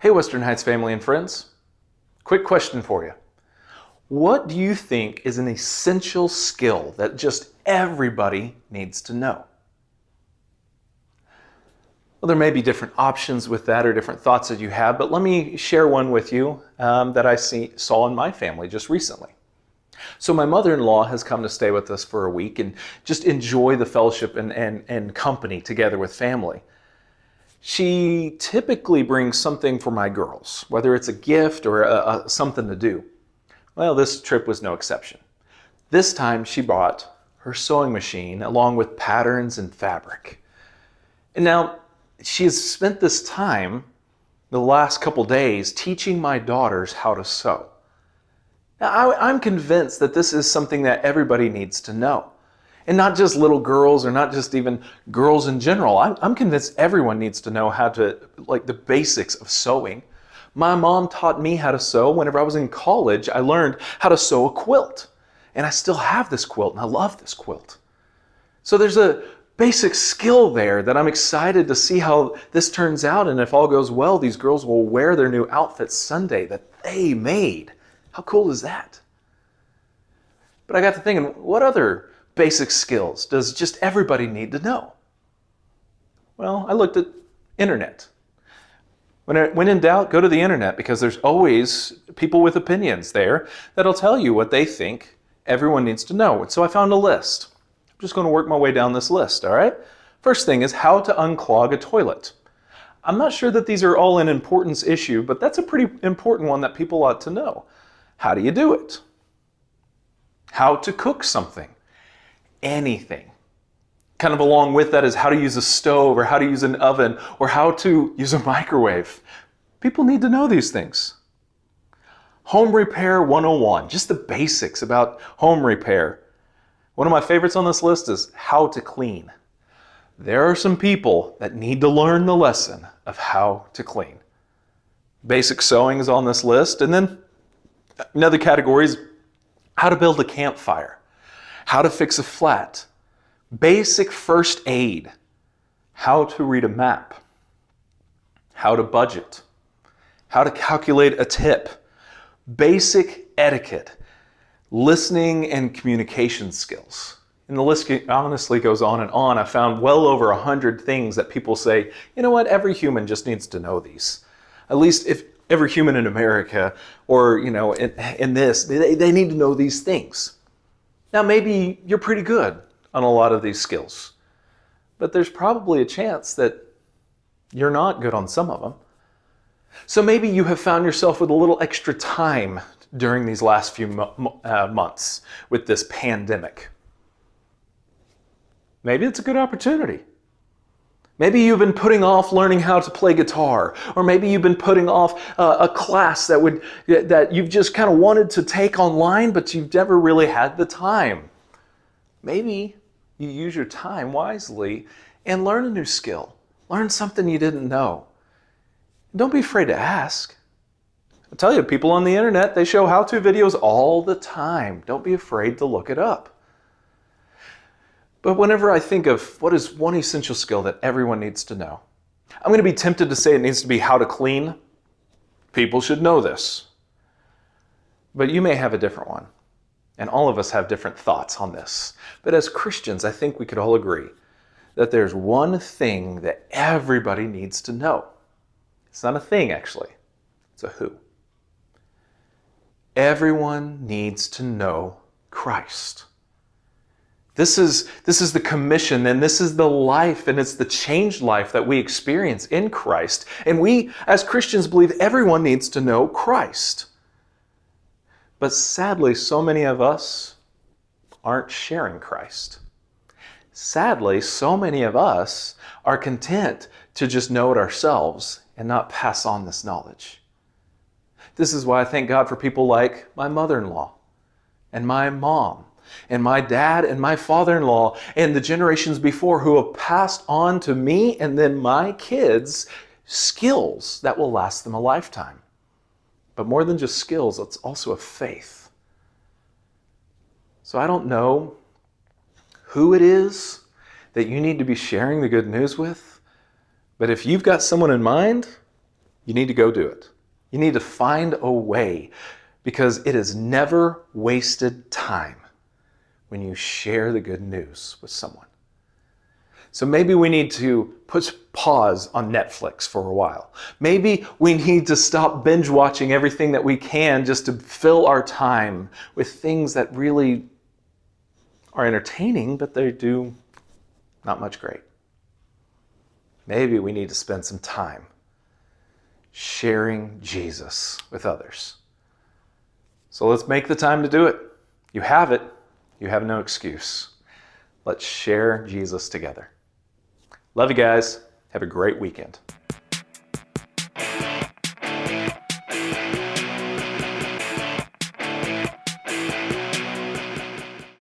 Hey, Western Heights family and friends. Quick question for you. What do you think is an essential skill that just everybody needs to know? Well, there may be different options with that or different thoughts that you have, but let me share one with you that I saw in my family just recently. So my mother-in-law has come to stay with us for a week and just enjoy the fellowship and company together with family. She typically brings something for my girls, whether it's a gift or something to do. Well, this trip was no exception. This time she brought her sewing machine along with patterns and fabric. And now she has spent this time, the last couple days, teaching my daughters how to sew. Now, I'm convinced that this is something that everybody needs to know. And not just little girls or not just even girls in general. I'm convinced everyone needs to know how to, like the basics of sewing. My mom taught me how to sew. Whenever I was in college, I learned how to sew a quilt. And I still have this quilt and I love this quilt. So there's a basic skill there that I'm excited to see how this turns out. And if all goes well, these girls will wear their new outfits Sunday that they made. How cool is that? But I got to thinking, what other basic skills does just everybody need to know? Well, I looked at internet. When in doubt, go to the internet because there's always people with opinions there that'll tell you what they think everyone needs to know. And so I found a list. I'm just going to work my way down this list, all right? First thing is how to unclog a toilet. I'm not sure that these are all an importance issue, but that's a pretty important one that people ought to know. How do you do it? How to cook something. Anything. Kind of along with that is how to use a stove or how to use an oven or how to use a microwave. People need to know these things. Home repair 101, just the basics about home repair. One of my favorites on this list is how to clean. There are some people that need to learn the lesson of how to clean. Basic sewing is on this list, and then another category is how to build a campfire. How to fix a flat, basic first aid, how to read a map, how to budget, how to calculate a tip, basic etiquette, listening and communication skills. And the list honestly goes on and on. I found well over 100 things that people say, you know what, every human just needs to know these. At least if every human in America or, in this, they need to know these things. Now, maybe you're pretty good on a lot of these skills, but there's probably a chance that you're not good on some of them. So maybe you have found yourself with a little extra time during these last few months with this pandemic. Maybe it's a good opportunity. Maybe you've been putting off learning how to play guitar, or maybe you've been putting off a class that you've just kind of wanted to take online, but you've never really had the time. Maybe you use your time wisely and learn a new skill. Learn something you didn't know. Don't be afraid to ask. I tell you, people on the internet, they show how-to videos all the time. Don't be afraid to look it up. But whenever I think of what is one essential skill that everyone needs to know, I'm going to be tempted to say it needs to be how to clean. People should know this. But you may have a different one. And all of us have different thoughts on this. But as Christians, I think we could all agree that there's one thing that everybody needs to know. It's not a thing, actually. It's a who. Everyone needs to know Christ. This is the commission, and this is the life, and it's the changed life that we experience in Christ. And we, as Christians, believe everyone needs to know Christ. But sadly, so many of us aren't sharing Christ. Sadly, so many of us are content to just know it ourselves and not pass on this knowledge. This is why I thank God for people like my mother-in-law and my mom and my dad and my father-in-law and the generations before who have passed on to me and then my kids skills that will last them a lifetime. But more than just skills, it's also a faith. So I don't know who it is that you need to be sharing the good news with, but if you've got someone in mind, you need to go do it. You need to find a way, because it is never wasted time when you share the good news with someone. So maybe we need to put pause on Netflix for a while. Maybe we need to stop binge watching everything that we can just to fill our time with things that really are entertaining, but they do not much great. Maybe we need to spend some time sharing Jesus with others. So let's make the time to do it. You have it. You have no excuse. Let's share Jesus together. Love you guys. Have a great weekend.